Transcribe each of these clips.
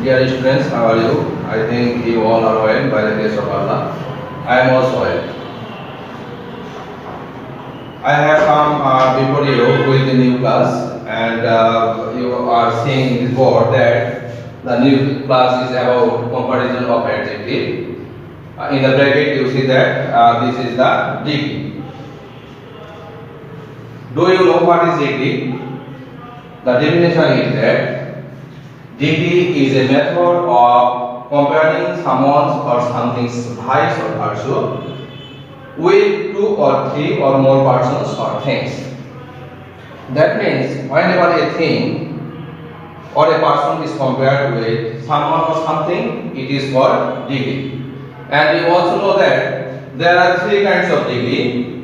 Dear students, how are you? I think you all are well by the grace of Allah. I am also well. I have come before you with a new class, and you are seeing in the board that the new class is about comparison of adjective. In the bracket, you see that this is the degree. Do you know what is degree? The definition is that degree is a method of comparing someone's or something's vice or virtue with two or three or more persons or things. That means whenever a thing or a person is compared with someone or something, it is called degree. And we also know that there are three kinds of degree.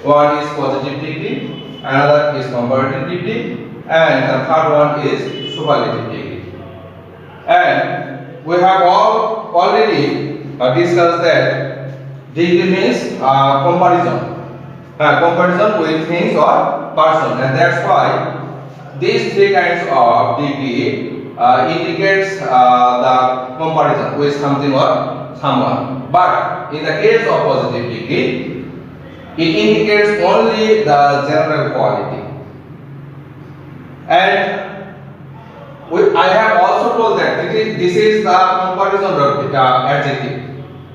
One is positive degree, another is comparative degree, and the third one is superlative degree. And we have already discussed that degree means comparison with things or person, and that's why these three kinds of degree indicates the comparison with something or someone. But in the case of positive degree, it indicates only the general quality. And I have also told that this is the comparison of adjective.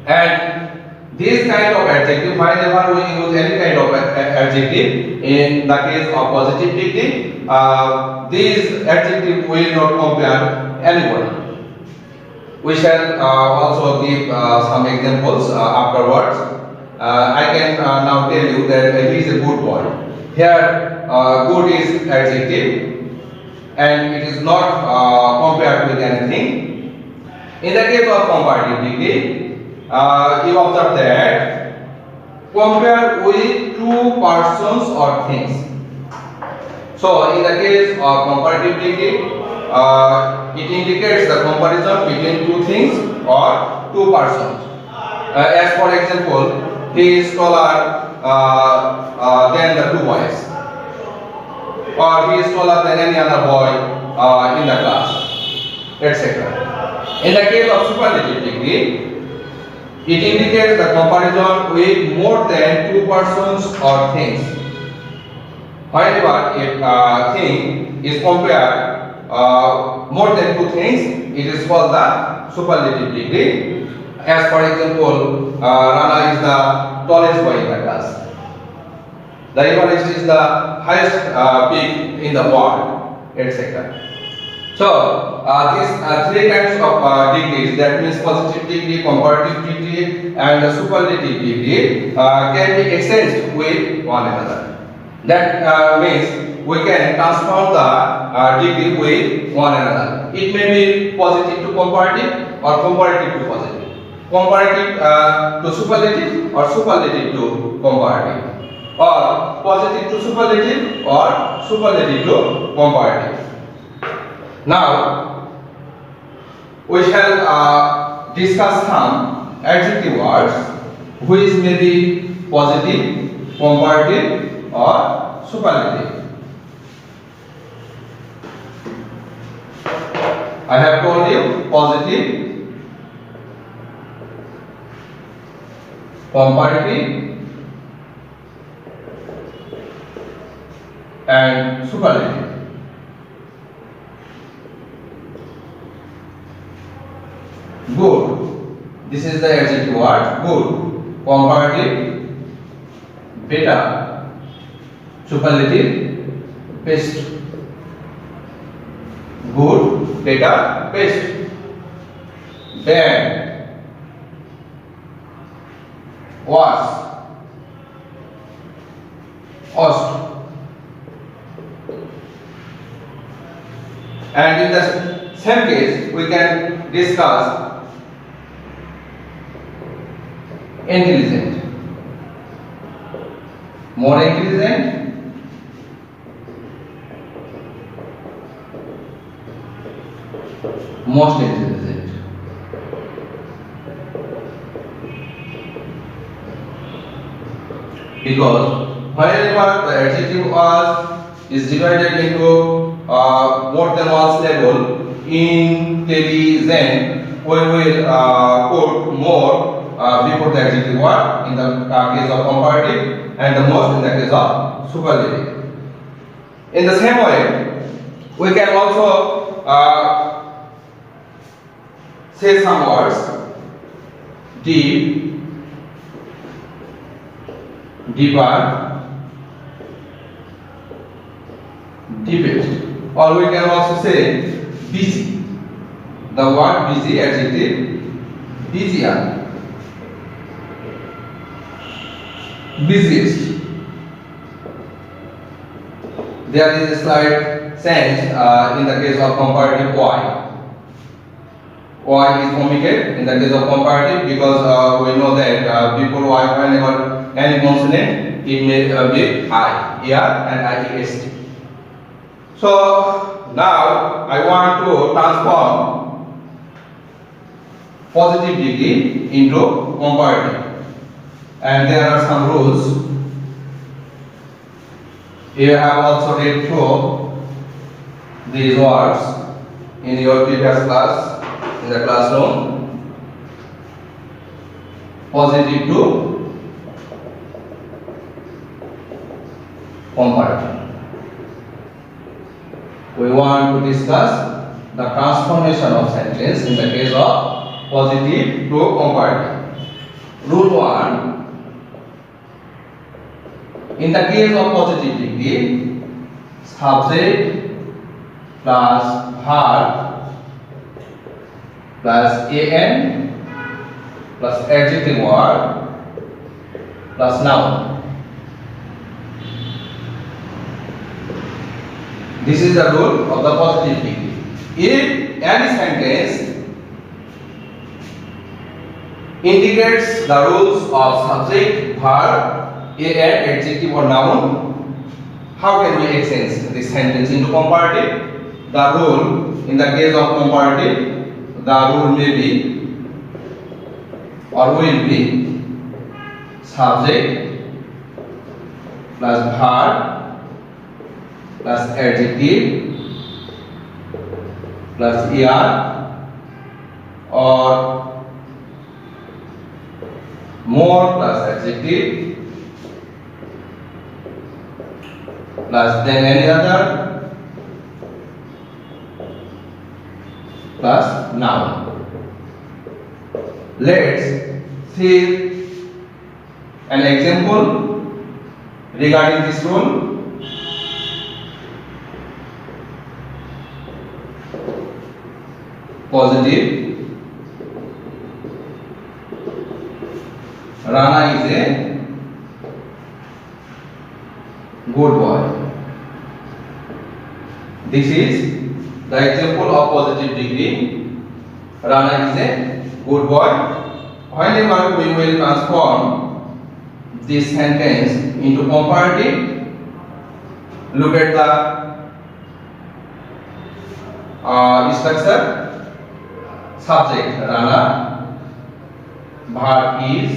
And this kind of adjective, whenever we use any kind of adjective, in the case of positive degree, these adjective will not compare anyone. We shall also give some examples afterwards. I can now tell you that he is a good boy. Here, good is adjective, and it is not compared with anything. In the case of comparative degree, you observe that compare with two persons or things. So, in the case of comparative degree, it indicates the comparison between two things or two persons. As for example, he is taller than the two boys, or he is taller than any other boy in the class, etc. In the case of superlative degree, it indicates the comparison with more than two persons or things. Whenever a thing is compared more than two things, it is called the superlative degree. As for example, Rana is the tallest boy in the class. The Everest is the highest peak in the world, etc. So, these three kinds of degrees, that means positive degree, comparative degree, and the superlative degree, can be exchanged with one another. That means we can transform the degree with one another. It may be positive to comparative or comparative to positive. Comparative to superlative or superlative to comparative, or positive to superlative or superlative to comparative. Now we shall discuss some adjective words which may be positive, comparative or superlative. I have told you positive, comparative and superlative. Good. This is the adjective word. Good. Comparative. Better. Superlative. Best. Good. Better. Best. Bad. Worse. Worst. And in the same case, we can discuss intelligent, more intelligent, most intelligent. Because whenever the adjective is divided into more than one syllable, intelligent, we will put more before the adjective word in the case of comparative, and the most in the case of superlative. In the same way, we can also say some words: deep, deeper, deepest. Or we can also say busy. The word busy adjective, busier, busiest. There is a slight change in the case of comparative y. Y is omitted in the case of comparative because we know that before y, whenever any consonant, it may be I, ER and IEST. So now I want to transform positive degree into comparative, and there are some rules. You have also read through these words in your previous class in the classroom. Positive to comparative. We want to discuss the transformation of sentence in the case of positive to comparative. Rule 1. In the case of positive degree, subject plus verb plus an plus adjective word plus noun. This is the rule of the positive degree. If any sentence integrates the rules of subject, verb, an, adjective or noun, how can we exchange this sentence into comparative? The rule in the case of comparative, the rule may be or will be subject plus verb plus adjective plus er or more plus adjective plus then any other plus noun. Let's see an example regarding this rule. Positive. Rana is a good boy. This is the example of positive degree. Rana is a good boy. Whenever we will transform this sentence into comparative, look at the structure. Subject Rana, verb is,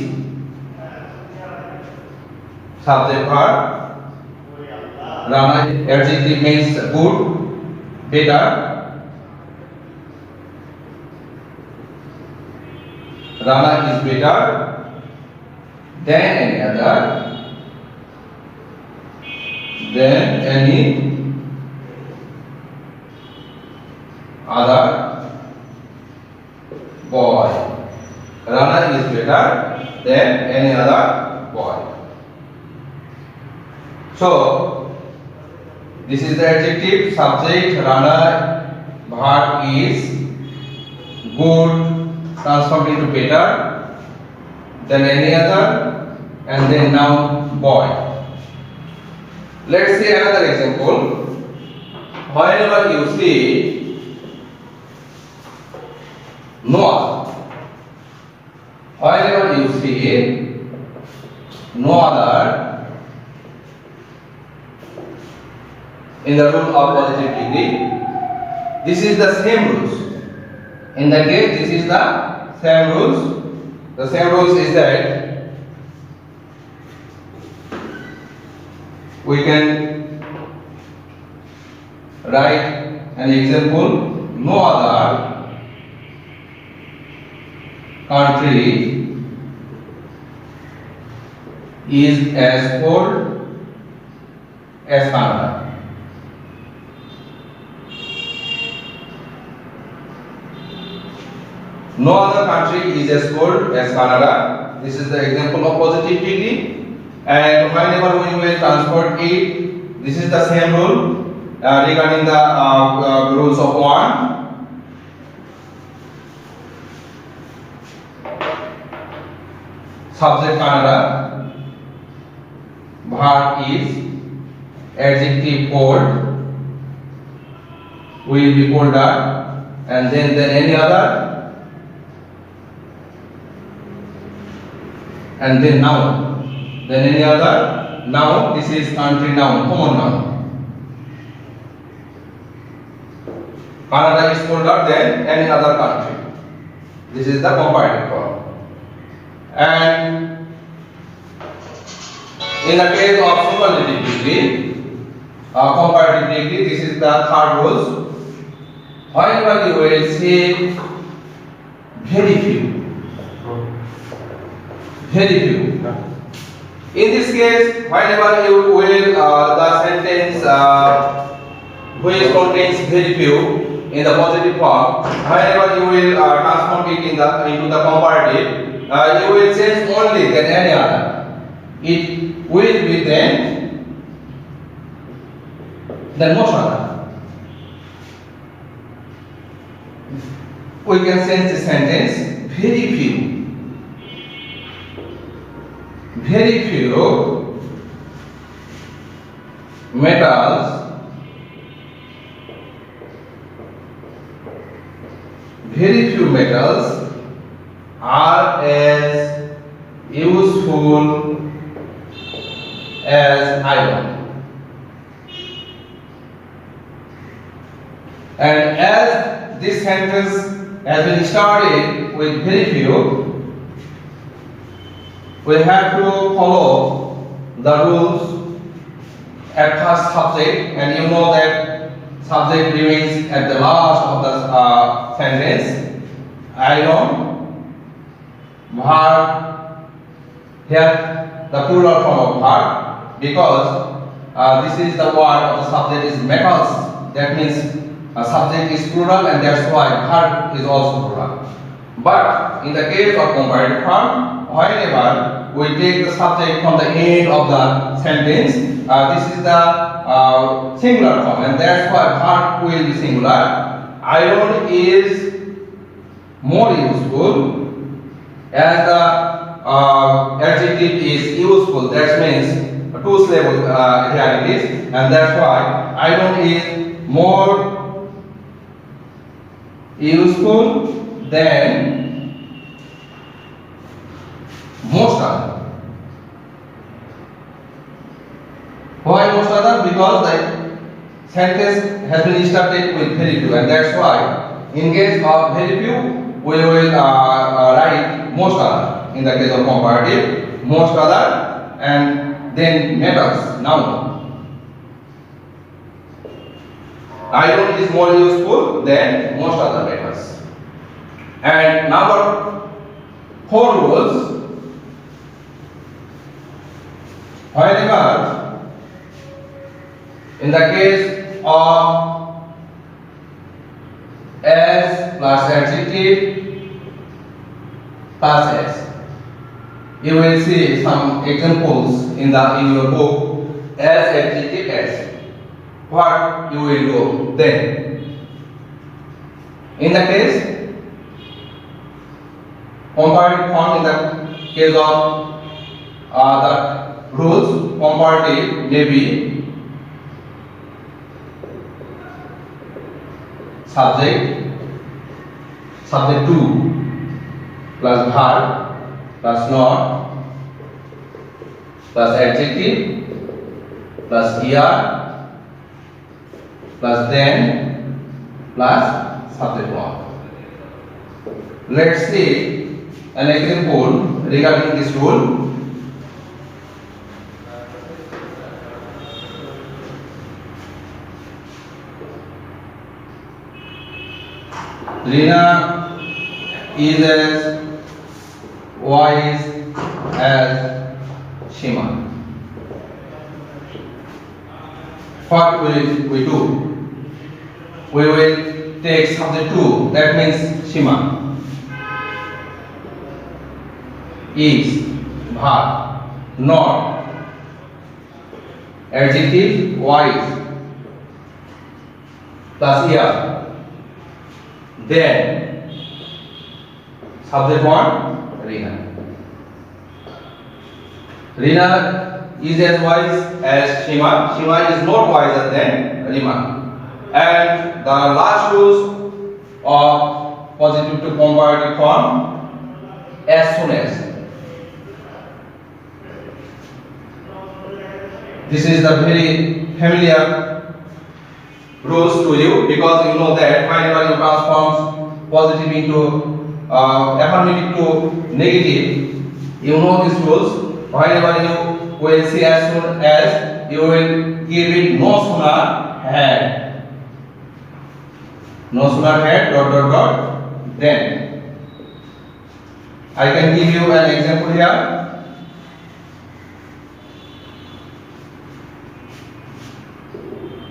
subject verb. Rana adjective means good, better. Rana is better than any other, than any other boy. Rana is better than any other boy. So this is the adjective, subject Rana, verb is good transformed into better than any other, and then noun boy. Let's see another example. Whenever you see no, whenever you see no other in the rule of positive degree, this is the same rules. In the case, this is the same rules. The same rules is that we can write an example. no other country is as cold as Canada. No other country is as cold as Canada. This is the example of positive degree. And whenever we will transport it, this is the same rule regarding the rules of one. Subject Canada, verb is, adjective cold will be colder, and then any other, and then noun, then any other noun. This is country noun, common noun. Canada is colder than any other country. This is the comparative form. And in the case of superlative degree, comparative degree, this is the third rule. Whenever you will say very few, very few. In this case, whenever you will the sentence which contains very few in the positive form, whenever you will transform it into the comparative, you will change only than any other. It will be then most other. We can change the sentence very few. Very few metals, very few metals are as useful as iron. And as this sentence has been started with very few, we have to follow the rules at first subject, and you know that subject remains at the last of the sentence. Iron, verb, here the plural form of verb, because this is the word of the subject is metals. That means subject is plural, and that's why verb is also plural. But in the case of comparative form, whenever we take the subject from the end of the sentence, this is the singular form, and that's why verb will be singular. Iron is more useful, as the adjective is useful. That means two syllables here it is, and that's why iron is more useful than most other. Why most other? Because the sentence has been started with very few, and that's why in case of very few we will write most other. In the case of comparative, most other, and then metals, noun. Iron is more useful than most other metals. And number 4 rules. Whenever in the case of as plus adjective plus s, you will see some examples in your book. As adjective s, what you will do then? In the case comparative form, in the case of the rules, comparative may be subject to plus verb plus not plus adjective plus er plus then plus subject verb. Let's see an example regarding this rule. Rina is as wise as Shima. What will we do? We will take subject 2, that means Shima. Is, verb, not, adjective wise, plus here, then, subject 1, Rina. Rina is as wise as Shima. Shima is not wiser than Rima. And the last rules of positive to comparative form, as soon as. This is the very familiar rules to you, because you know that whenever you transform positive into affirmative to negative, you know these rules. Whenever you will see as soon as, you will give it no sooner had. No sooner had then. I can give you an example here.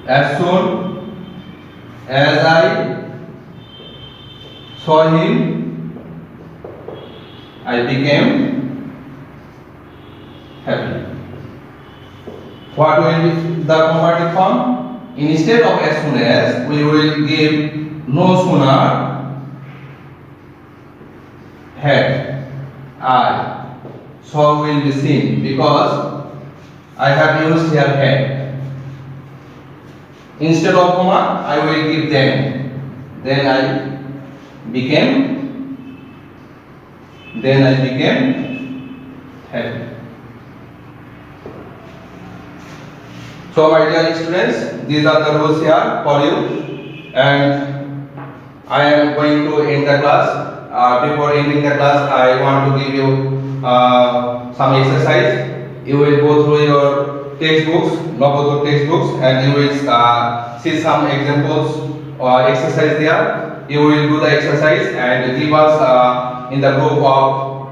As soon as I saw him, I became happy. What will be the comparative form? Instead of as soon as, we will give no sooner had I saw will be seen, because I have used here had. Instead of comma, I will give then. Then I became happy. So my dear students, these are the rules here for you, and I am going to end the class. Before ending the class, I want to give you some exercise. You will go through your textbooks, Navadvip textbooks, and you will see some examples or exercise there. You will do the exercise and give us in the group of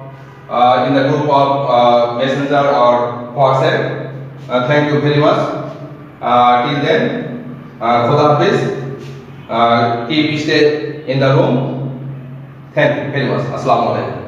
Messenger or WhatsApp. Thank you very much. Till then, Khuda Hafiz. Keep stay in the room. Thank you very much. Assalamu alaikum.